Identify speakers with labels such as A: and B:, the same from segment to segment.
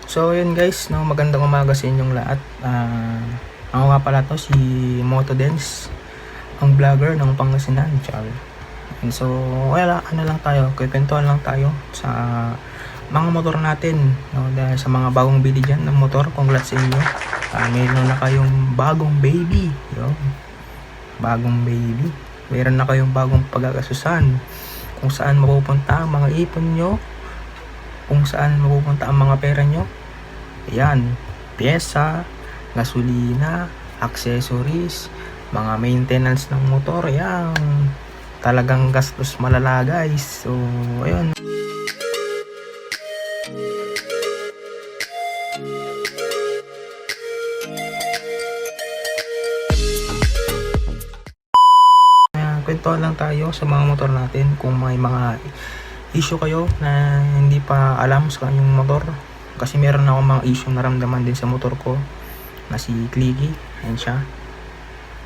A: So yun guys, no, magandang umaga sa inyong lahat. Ako nga pala to si Motodens, ang vlogger ng Pangasinan, char. And so, ano lang tayo, kwentuhan lang tayo sa mga motor natin, no, dahil sa mga bagong bili dyan ng motor, congrats sa inyo. Meron na kayong bagong baby, yo. Bagong baby. Meron na kayong bagong pagkakasusan kung saan mapupunta ang mga ipon nyo, kung saan mapupunta ang mga pera nyo. Ayan, pyesa, gasolina, accessories, mga maintenance ng motor. Ayan, talagang gastos malala guys. So, ayun. Kwentuhan lang tayo sa mga motor natin kung may mga issue kayo na hindi pa alam sa kanyang motor. Kasi meron ako mga issue naramdaman din sa motor ko na si Clicky. Ayan siya.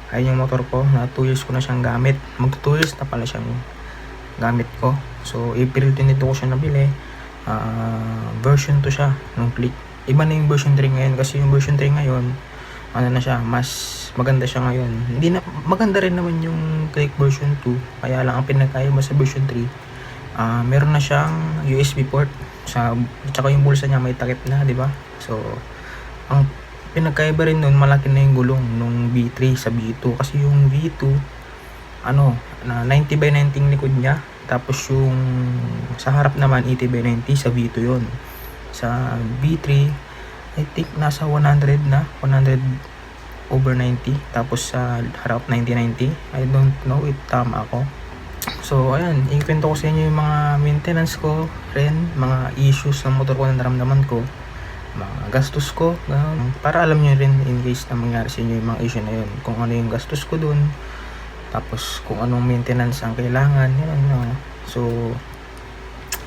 A: Ayan yung motor ko na 2 years ko na siyang gamit. Mag 2 years na pala siyang gamit ko. So April 22 ko siya nabili. Version 2 siya ng Click. Iba na yung version 3 ngayon kasi yung version 3 ngayon ano na siya, mas maganda siya ngayon. Hindi na maganda rin naman yung Click version 2. Kaya lang ang pinagkaiba sa version 3, meron na siyang USB port sa tsaka yung bulsa niya may takip na, di ba? So ang pinagkaiba rin nun, malaki na yung gulong nung V3 sa V2 kasi yung V2 na 90 by 90 likod niya, tapos yung sa harap naman 80 by 90 sa V2 yon. Sa V3 I think nasa 100 na 100 over 90, tapos sa harap 90-90. I don't know if tama ako. So ayan, ikwento ko sa inyo yung mga maintenance ko rin, mga issues ng motor ko na naramdaman ko, mga gastos ko, para alam nyo rin in case na mangyari sa inyo yung mga issue na yun, kung ano yung gastos ko dun, tapos kung anong maintenance ang kailangan, yun. So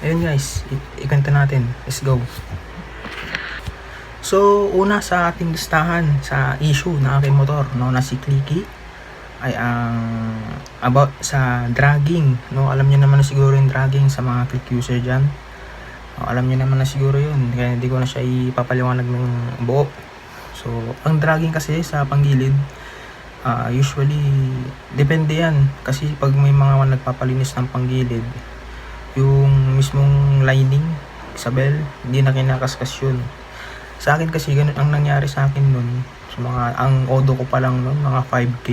A: ayun guys, ikwento natin, let's go. So una sa ating listahan sa issue ng aking motor, no, na si Clicky, ay ang about sa dragging, no. Alam niyo naman na siguro yung dragging sa mga Click user diyan. Alam niyo naman na siguro yun, kaya hindi ko na siya ipapaliwanag ng buo. So ang dragging kasi sa panggilid, usually depende yan kasi pag may mga nagpapalinis ng panggilid, yung mismong lining sa bell hindi na kinakaskas yun. Sa akin kasi ganun ang nangyari sa akin nun. So ang odo ko pa lang nun, mga 5K.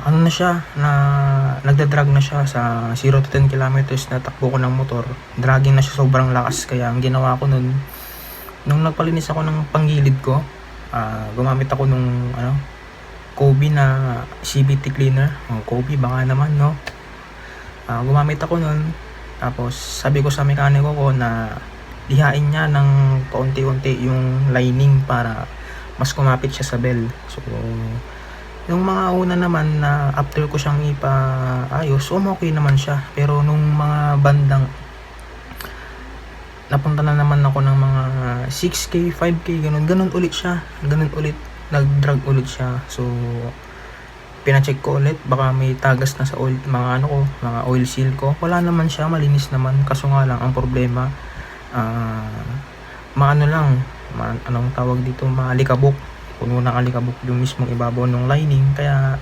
A: Ano na siya, na nagdadrag na siya sa 0 to 10 kilometers na takbo ko ng motor. Dragging na siya sobrang lakas, kaya ang ginawa ko nun, nung nagpalinis ako ng panggilid ko, gumamit ako nung Kobe na CVT cleaner. Kobe baka naman, no. Gumamit ako nun, tapos sabi ko sa mekaniko ko na lihain niya ng kaunti-unti yung lining para mas kumapit siya sa bell. So yung mga una naman na after ko siyang ipaayos, okay naman siya. Pero nung mga bandang napunta na naman ako ng mga 6K, 5K, ganun ulit siya. Ganun ulit, nag-drag ulit siya. So pina-check ko ulit, baka may tagas na sa oil, mga oil seal ko. Wala naman siya, malinis naman. Kaso nga lang ang problema, anong tawag dito, maalikabok, puno ng alikabok yung mismong ibabaw ng lining, kaya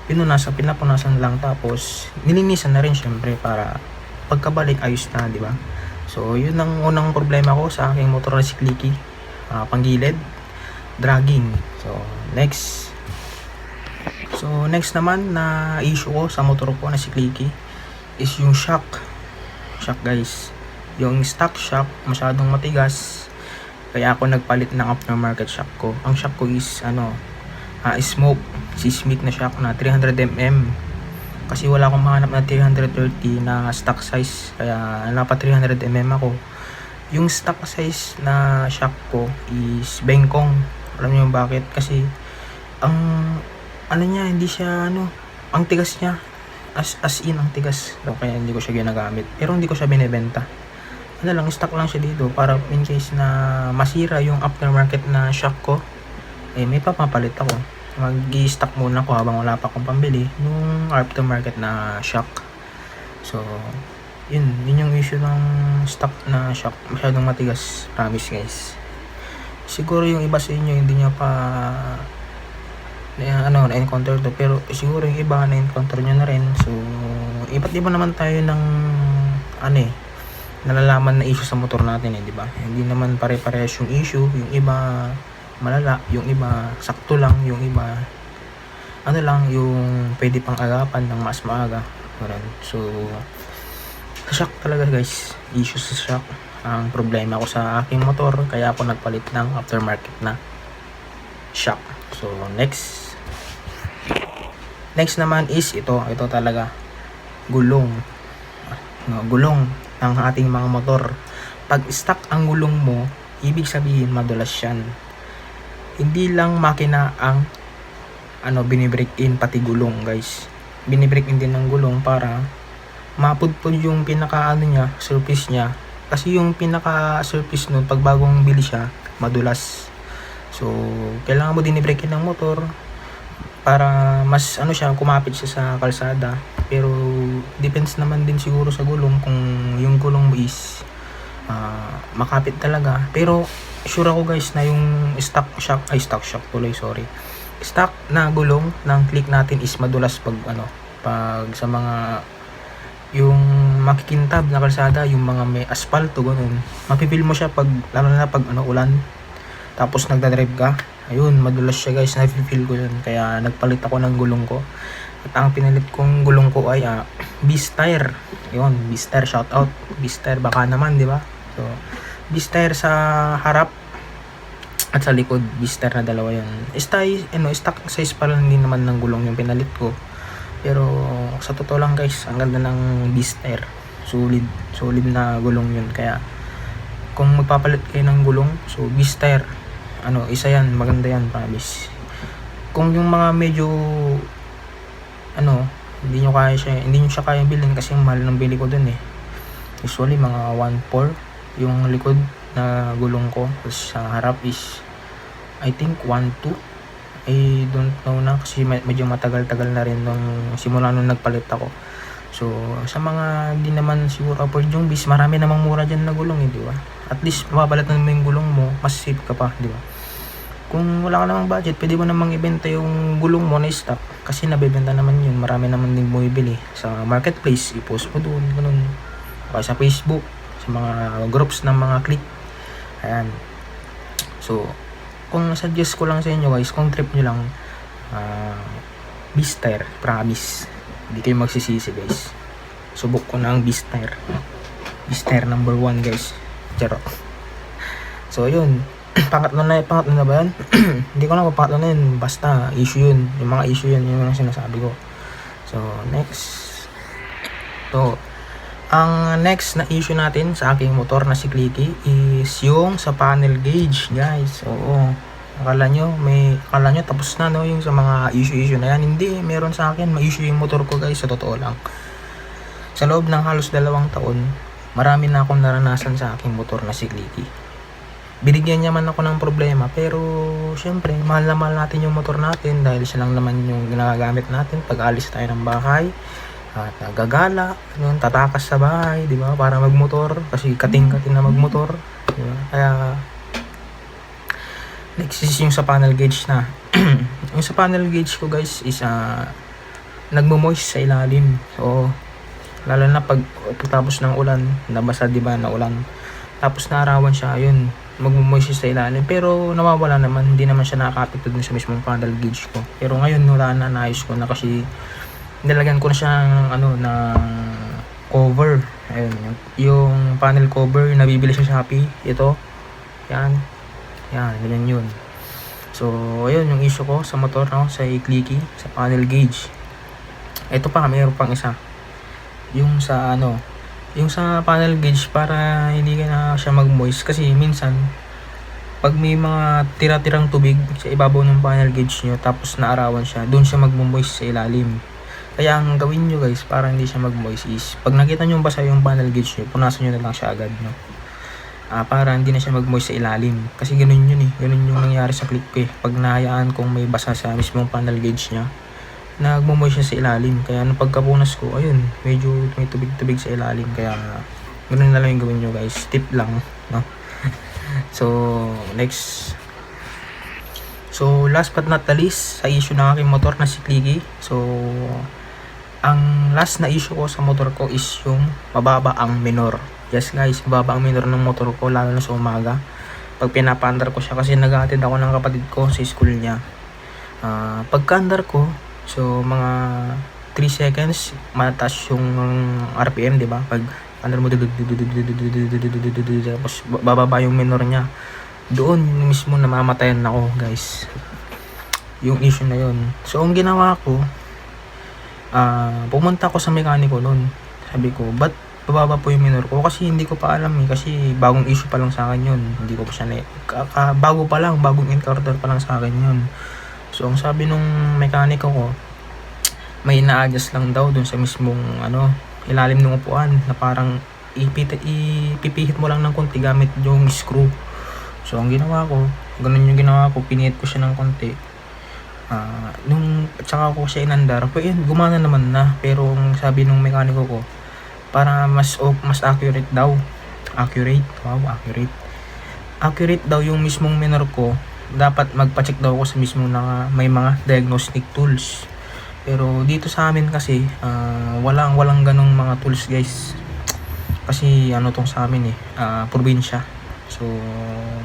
A: pinapunasan lang, tapos nilinisan na rin syempre para pagkabalik ayos na, di ba? So yun ang unang problema ko sa aking motor na si Clicky, panggilid, dragging. So next naman na issue ko sa motor ko na si Clicky is yung shock guys. Yung stock shock masyadong matigas, kaya ako nagpalit ng aftermarket shock ko. Ang shock ko is smoke seismic na shock na 300mm, kasi wala akong mahanap na 330 na stock size, kaya napa 300mm ako. Yung stock size na shock ko is Bengkong. Alam niyo bakit? Kasi ang niya, hindi siya ang tigas niya, as in ang tigas. So, kaya hindi ko siya ginagamit, pero hindi ko siya binebenta. Stock lang siya dito para in case na masira yung aftermarket na shock ko, may papapalit ako. Mag-i-stock muna ako habang wala pa akong pambili nung aftermarket na shock. So Yun yung issue ng stock na shock, masyadong matigas, promise guys. Siguro yung iba sa inyo hindi nyo pa na-encounter to, pero siguro yung iba na-encounter nyo na rin. So iba't iba naman tayo ng nalalaman na issue sa motor natin di ba? Hindi naman pare-parehas yung issue, yung iba malala, yung iba sakto lang, yung iba yung pwede pang agapan ng mas maaga. So sa shock talaga guys, issue sa shock ang problema ko sa aking motor, kaya ako nagpalit ng aftermarket na shock. So next naman is ito talaga, gulong ng ating mga motor. Pag stuck ang gulong mo, ibig sabihin madulas yan. Hindi lang makina ang binibreak in, pati gulong guys. Binibreak in din ng gulong para mapudpud yung pinaka surface niya. Kasi yung pinaka surface nun, pag bagong bili siya, madulas. So kailangan mo din i-break in ng motor para mas siya, kumapit siya sa kalsada. Pero depends naman din siguro sa gulong, kung yung gulong mo is makapit talaga. Pero sure ako guys na yung stock na gulong ng click natin is madulas pag sa mga yung makikintab na kalsada, yung mga may asfalto ganun. Mapipil mo siya lalo na pag ulan, tapos nagdadrive ka, ayun, madulas siya guys, na-feel ko yun. Kaya nagpalit ako ng gulong ko, at ang pinalit kong gulong ko ay Beast Tire. Yun, Beast Tire, shout out Beast Tire, baka naman di ba? So Beast Tire sa harap at sa likod, Beast Tire na dalawa yun. Stock size pa lang din naman ng gulong yung pinalit ko, pero sa totoo lang guys, ang ganda ng Beast Tire. Solid na gulong yun. Kaya kung magpapalit kayo ng gulong, so Beast Tire, isa yan, maganda yan, promise. Kung yung mga medyo hindi nyo siya kaya bilhin kasi mahal ng bili ko dun usually mga 1.4 yung likod na gulong ko, tapos sa harap is I think 1.2. I don't know na kasi medyo matagal-tagal na rin nung simula nung nagpalit ako. So sa mga hindi naman siguro afford yung Beast, marami namang mura dyan na gulong di ba? At least mababalatan mo yung gulong mo, mas safe ka pa, di ba? Kung wala ka namang budget, pwede mo namang ibenta yung gulong mo na stock, kasi nabebenta naman yun. Marami naman din bumibili sa marketplace, i-post mo doon, ganun. Okay, sa Facebook, sa mga groups ng mga click. Ayan. So kung suggest ko lang sa inyo guys, kung trip nyo lang, Beast Tire, promise, hindi kayo magsisisi guys. Subok ko na ang Beast Tire. Beast Tire number 1 guys. Charot. So yun, pangatlo na ba yan? Hindi ko lang kung pangatlo na yun, basta issue yun, yung mga issue yun, yung sinasabi ko. So next, ang next na issue natin sa aking motor na si Clicky is yung sa panel gauge guys. Oo, akala nyo tapos na yung sa mga issue na yan. Hindi, meron sa akin ma-issue yung motor ko guys, sa totoo lang. Sa loob ng halos 2 taon, marami na akong naranasan sa aking motor na si Clicky. Binigyan niya man ako ng problema, pero syempre mahal na mahal natin yung motor natin dahil siya lang naman yung ginagamit natin pag alis tayo ng bahay at nagagala, tatakas sa bahay, di ba, para magmotor, kasi kating-kating na magmotor, di ba? Kaya next is yung sa panel gauge na. Yung sa panel gauge ko guys is nagmo-moist sa ilalim. So lalo na pagtapos ng ulan, nabasa di ba na ulan, tapos naarawan siya, ayun, magmo-moist sa ilalim, pero nawawala naman, hindi naman siya nakakapit dun sa mismong panel gauge ko. Pero ngayon wala na, naayos ko na kasi nilagyan ko na siya ng cover. Ayun, yung panel cover, nabibili sa Shopee. Ito, yan, ganyan yun. So ayun yung issue ko sa motor, sa Clicky, sa panel gauge. Ito pa, mayroon pang isa, yung sa yung sa panel gauge, para hindi ka na siya mag-moist. Kasi minsan pag may mga tira-tirang tubig sa ibabaw ng panel gauge nyo, tapos naarawan siya, doon siya mag-moist sa ilalim. Kaya ang gawin nyo guys, para hindi siya mag-moist is, pag nakita nyo basa yung panel gauge nyo, punasan nyo na lang siya agad, para hindi na siya mag-moist sa ilalim. Kasi ganun yun ganun yung nangyari sa click ko pag nahayaan kong may basa sa mismong panel gauge nya, nagmumoy siya sa ilalim. Kaya nung pagkapunas ko, ayun, medyo may tubig-tubig sa ilalim. Kaya ganun na lang yung gawin nyo guys. Tip lang, no? So, next. So, last but not the least, sa issue ng aking motor na si Clicky. So, ang last na issue ko sa motor ko is yung mababa ang minor. Yes guys, mababa ang minor ng motor ko, lalo na sa umaga. Pag pinapaandar ko siya, kasi nag-aatid ako ng kapatid ko sa school niya. Pagka-andar ko, so mga 3 seconds, mataas yung RPM, di ba? Pag andar mo, tapos bababa yung minor niya. Doon mismo namamatayan ako guys, yung issue na yun. So ang ginawa ko, pumunta ko sa mekaniko noon. Sabi ko, ba't bababa po yung minor ko? Kasi hindi ko pa alam kasi bagong issue pa lang sa akin yun. Hindi ko pa siya bago pa lang, bagong encounter pa lang sa akin yun. So ang sabi nung mekaniko ko, may ina-adjust lang daw dun sa mismong ilalim ng upuan, na parang ipipihit mo lang ng konti gamit yung screw. So ang ginawa ko, ganun yung ginawa ko, pinihit ko siya ng konti. Tsaka ko siya inandar, pero yun, gumana naman na. Pero ang sabi nung mekaniko ko, para mas accurate daw. Accurate daw yung mismong minor ko. Dapat magpa-check daw ako sa mismong may mga diagnostic tools. Pero dito sa amin kasi, walang ganong mga tools guys. Kasi tong sa amin probinsya. So,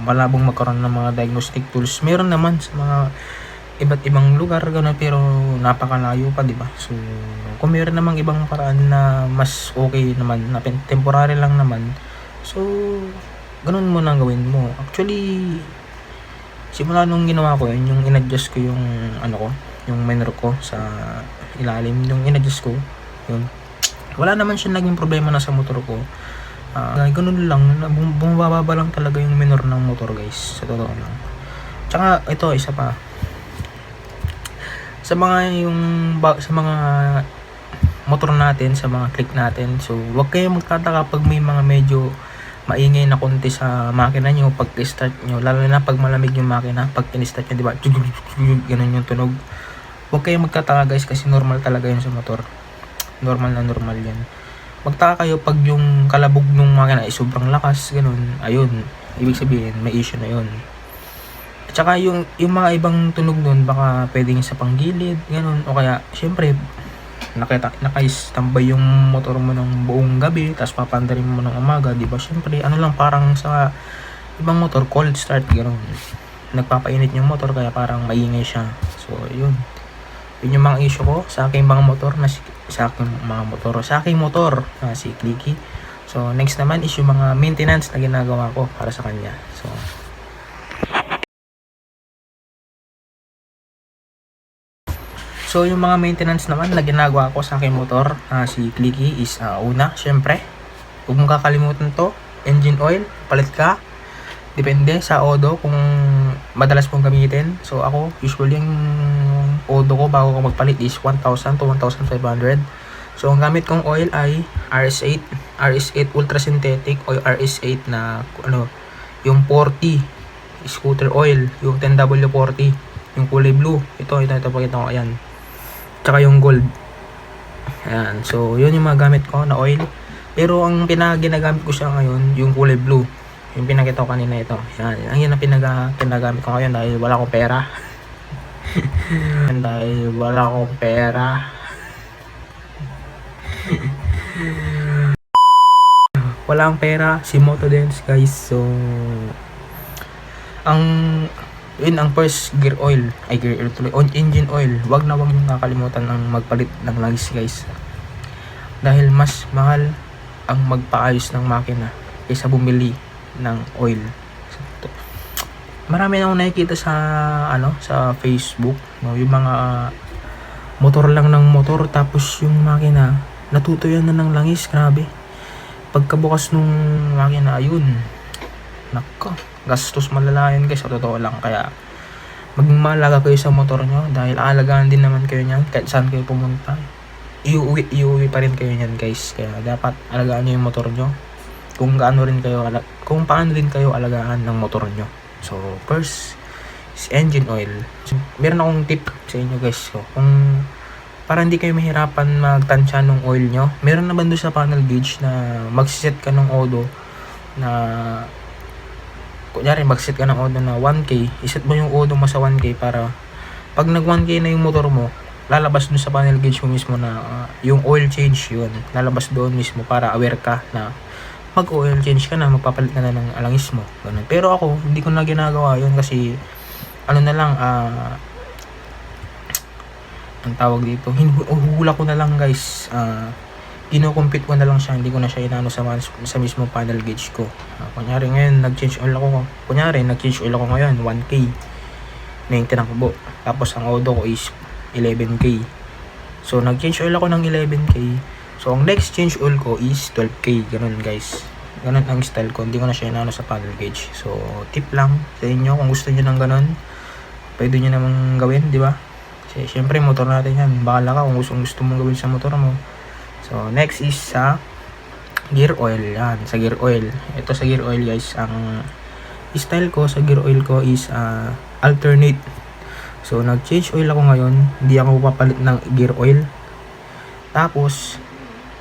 A: malabong magkaroon ng mga diagnostic tools. Meron naman sa mga iba't ibang lugar, gano'n, pero napakalayo pa, di ba? So, kung meron namang ibang paraan na mas okay naman, na temporary lang naman, so, ganun mo nang gawin mo. Actually, simula nung ginawa ko yun, yung in-adjust ko yung yung minor ko sa ilalim, yung in-adjust ko, yun. Wala naman siya naging problema na sa motor ko. Ganun lang, bumababa lang talaga yung minor ng motor guys, sa totoo lang. Tsaka ito, isa pa, sa mga motor natin, sa mga click natin, so wag kayong magtataka pag may mga medyo maingay na konti sa makina nyo pag start nyo, lalo na pag malamig yung makina. Pag in-start nyo, diba, ganun yung tunog. Wag kayong magtataka guys, kasi normal talaga yun sa motor. Normal yan. Magtaka kayo pag yung kalabog ng makina ay sobrang lakas, ganun. Ayun, ibig sabihin may issue na yun. At saka yung mga ibang tunog nun, baka pwedeng sa panggilid, ganun. O kaya, syempre, naka-standby yung motor mo ng buong gabi, tapos papandarin mo ng umaga, di ba? Syempre, lang, parang sa ibang motor, cold start, ganun. Nagpapainit yung motor, kaya parang maingay siya. So, yun. Yun yung mga issue ko sa aking mga motor sa aking motor na si Clicky. So next naman is yung mga maintenance na ginagawa ko para sa kanya. So yung mga maintenance naman na ginagawa ko sa aking motor si Clicky is una, syempre, huwag mong kakalimutan to, engine oil, palit ka. Depende sa odo kung madalas mong gamitin. So ako, usually yung odo ko bago ko magpalit is 1,000 to 1,500. So ang gamit kong oil ay RS8 Ultra Synthetic o RS8 na yung 40 scooter oil, yung 10W40, yung kulay blue. Ito pakita ko, ayan. Tsaka yung gold. Ayan. So yun yung mga gamit ko na oil. Pero ang ginagamit ko siya ngayon, yung kulay blue. Yung pinakita ko kanina, ito. Yan. Ang pinagamit ko ngayon dahil wala akong pera. Wala akong pera. Si Motodens guys. So, ang first gear oil, engine oil. Wag na wag yung kakalimutan ang magpalit ng langis guys. Dahil mas mahal ang magpaayos ng makina kaysa bumili ng oil. Marami na akong nakikita sa Facebook, yung mga motor lang ng motor, tapos yung makina natutuyan na ng langis. Grabe. Pagkabukas nung makina, ayun, nako, gastos malala yun guys, sa totoo lang. Kaya maging maalaga kayo sa motor nyo, dahil aalagaan din naman kayo nyan kahit saan kayo pumunta. Iuwi pa rin kayo nyan guys. Kaya dapat alagaan nyo yung motor nyo kung paano din kayo alagaan ng motor nyo. So first is engine oil. So, meron akong tip sa inyo guys. So, kung para hindi kayo mahirapan magtansya ng oil nyo, meron naman doon sa panel gauge na magsiset ka ng odo na kunyari magset ka ng odo na 1K, iset mo yung odo mo sa 1K para pag nag 1K na yung motor mo, lalabas dun sa panel gauge mo mismo na yung oil change yun, lalabas doon mismo para aware ka na mag oil change ka na, magpapalit ka na ng alangis mo, ganun. Pero ako hindi ko na ginagawa yun kasi ano na lang, ang tawag dito, hula ko na lang guys, kino-compute ko na lang siya, hindi ko na siya inano sa mismo panel gauge ko. Kunyari ngayon nag-change oil ako, nag-change oil ako ngayon 1K na yung tinakbo, tapos ang odo ko is 11K, so nag-change oil ako ng 11K, so ang next change oil ko is 12K, ganun guys, ganun ang style ko, hindi ko na siya inano sa panel gauge. So tip lang sa inyo, kung gusto niyo ng ganun, pwede niyo namang gawin, di ba? Kasi syempre motor natin yan, bahala ka kung gusto mong gawin sa motor mo. So next is sa gear oil. Yan, sa gear oil, ito sa gear oil guys, ang style ko sa gear oil ko is alternate. So nag change oil ako ngayon, hindi ako papalit ng gear oil, tapos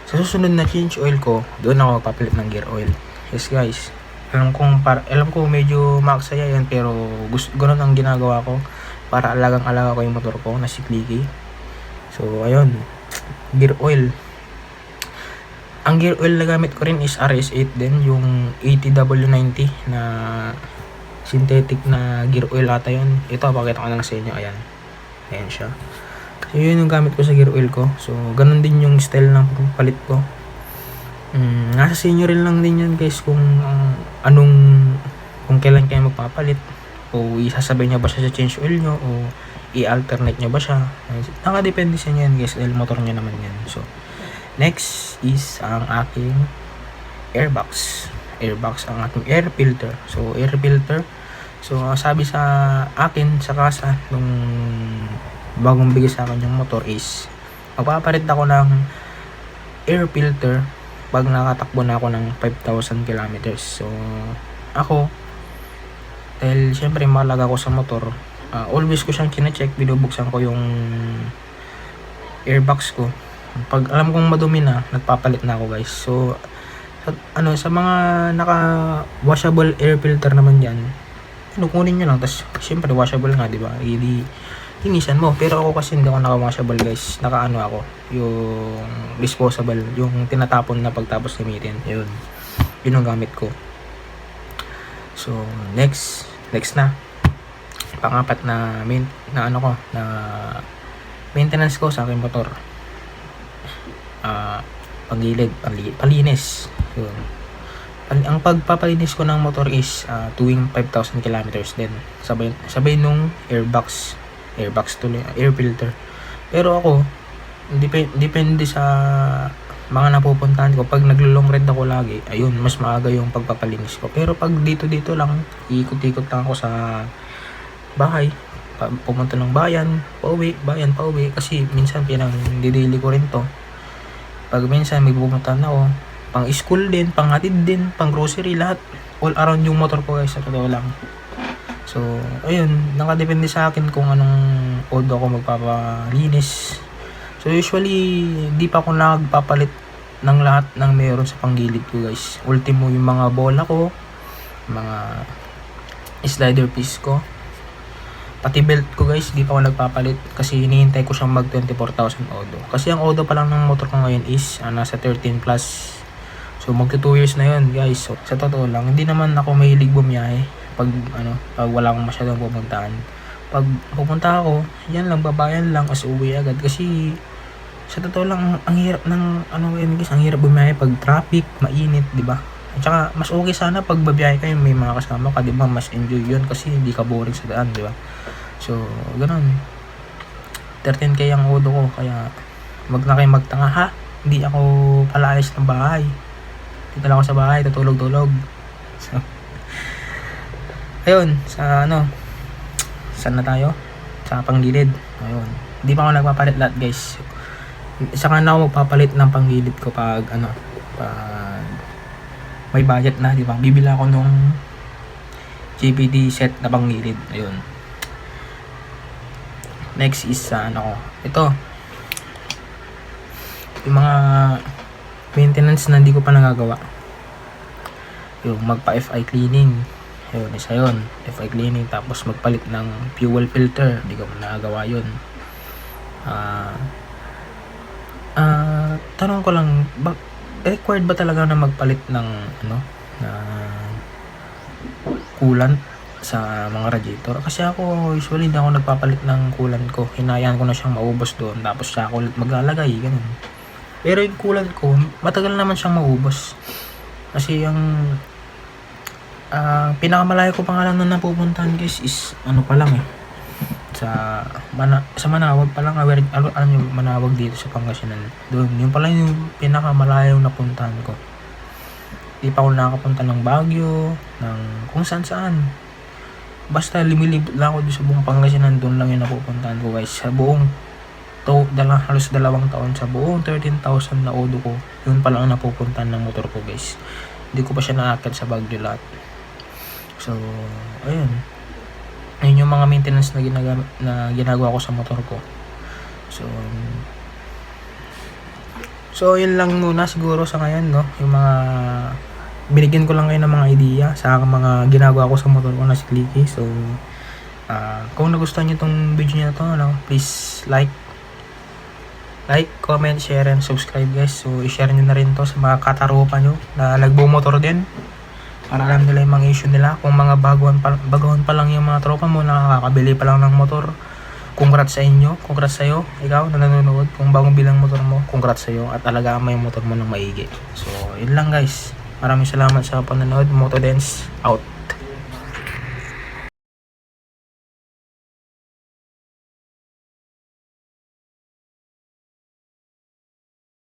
A: sa susunod na change oil ko, doon ako papalit ng gear oil. Yes guys, alam ko medyo maksaya yan, pero ganoon ang ginagawa ko para alagang-alaga ko yung motor ko na si Clicky. So ayun, gear oil. Ang gear oil na gamit ko rin is RS8 din, yung 80W90 na synthetic na gear oil ata yun. Ito, pakita ko na lang sa inyo. Ayan, ayan siya. So yun yung gamit ko sa gear oil ko. So ganun din yung style ng palit ko. Nasa sa inyo rin lang din yan guys, kung kung kailan kayo magpapalit, o isasabay nyo ba siya sa change oil nyo, o i-alternate nyo ba siya. Nakadepende sa inyo yan guys, dahil motor nyo naman yan. So next is ang aking airbox ang aking air filter. So air filter, so sabi sa akin sa kasa nung bagong bigay sa akin yung motor is magpapalit ako ng air filter pag nakatakbo na ako ng 5,000 kilometers. So ako, dahil syempre mahalaga ko sa motor, always ko siyang kina-check, binubuksan ko yung airbox ko. Pag alam kong madumi na, nagpapalit na ako guys. So sa mga naka washable air filter naman yan, kunin nyo lang, tapos syempre washable nga, diba, linisan mo. Pero ako kasi hindi ako naka washable guys, naka ako, yung disposable, yung tinatapon na pagtapos gamitin. Yun ang gamit ko. So next na pangapat na maintenance ko sa aking motor, pagilid, palinis. Yun. Ang pagpapalinis ko ng motor is tuwing 5,000 kilometers din, sabay nung airbox tuloy, air filter. Pero ako, depende sa mga napupuntahan ko. Pag naglo-long ride ako lagi, ayun, mas maaga yung pagpapalinis ko. Pero pag dito lang, ikot-ikot lang ako sa bahay, pumunta ng bayan, pauwi, kasi minsan pinang-didili ko rin to. Pag minsan may pupuntahan ako, pang school din, pang hatid din, pang grocery, lahat, all around yung motor ko guys, sa totoo lang. So ayun, nakadepende sa akin kung anong odo ako magpapalinis. So usually, di pa ako nagpapalit ng lahat ng meron sa panggilid ko guys. Ultimo yung mga bola ko, mga slider piece ko, pati belt ko guys, di pa ako nagpapalit kasi hinihintay ko siyang mag 24,000 odo. Kasi ang odo pa lang ng motor ko ngayon is nasa 13 plus. So magto 2 years na yun guys. So sa totoo lang, hindi naman ako mahilig bumiyahe pag wala akong masyadong pupuntahan. Pag pupunta ako, yan lang, babayan lang as uwi agad. Kasi sa totoo lang, ang hirap ng guys, ang hirap bumiyahe pag traffic, mainit, di ba? At saka mas okay sana pag babiyahe kayo, may mga kasama ka, di ba? Mas enjoy yun kasi hindi ka boring sa daan, di ba? So ganun, 13K ang odo ko, kaya wag na kayo magtanga, ha? Hindi ako palaayos ng bahay, dito lang ako sa bahay, tutulog. So ayun, saan na tayo? Sa panggilid. Ayun, hindi pa ako nagpapalit lahat guys. Saka na ako magpapalit ng panggilid ko pag pag may budget na, di ba? Bibili ako nung JPD set na panggilid. Ayun. Next is ito. yung mga maintenance na hindi ko pa nagagawa. Yung magpa-FI cleaning, yun, isa yun, FI cleaning. Tapos magpalit ng fuel filter, hindi ko pa nagagawa yun. Tanong ko lang, required ba talaga na magpalit ng na coolant sa mga radiator? Kasi ako usually hindi ako nagpapalit ng coolant ko, hinayaan ko na siyang maubos doon, tapos siya ako ulit maglalagay, ganun. Pero yung coolant ko, matagal naman siyang maubos. Kasi yung pinakamalayo ko pa nga lang na napupuntahan guys is pa lang sa Manawag pa lang. Ano yung Manawag dito sa Pangasinan, doon yun pala yung pinakamalayo na puntahan ko. Di pa ako nakapunta ng Baguio, ng kung saan. Basta lumilibot lang ako doon sa buong Pangasinan, doon lang yung napupuntahan ko guys. Sa buong halos 2 taon, sa buong 13,000 na odo ko, yun pa lang ang napupuntahan ng motor ko guys. Hindi ko pa siya naakit sa Baguio lahat. So ayun yung mga maintenance na ginagawa ko sa motor ko. So yun lang muna siguro sa ngayon, no? Yung mga binigyan ko lang kayo ng mga idea sa mga ginagawa ko sa motor ko na si Clicky. So kung nagustuhan niyo tong video na to, please like, comment, share, and subscribe guys. So i-share niyo na rin to sa mga katarupa nyo na nagbumotor din, para alam nila yung mga issue nila. Kung mga baguhan pa lang yung mga tropa mo, nakakabili pa lang ng motor, congrats sa inyo, congrats sa'yo, ikaw na nanonood. Kung bagong bilang motor mo, congrats sa'yo, at alagaan mo yung motor mo ng maigi. So yun lang guys, maraming salamat sa panonood. Motodance out.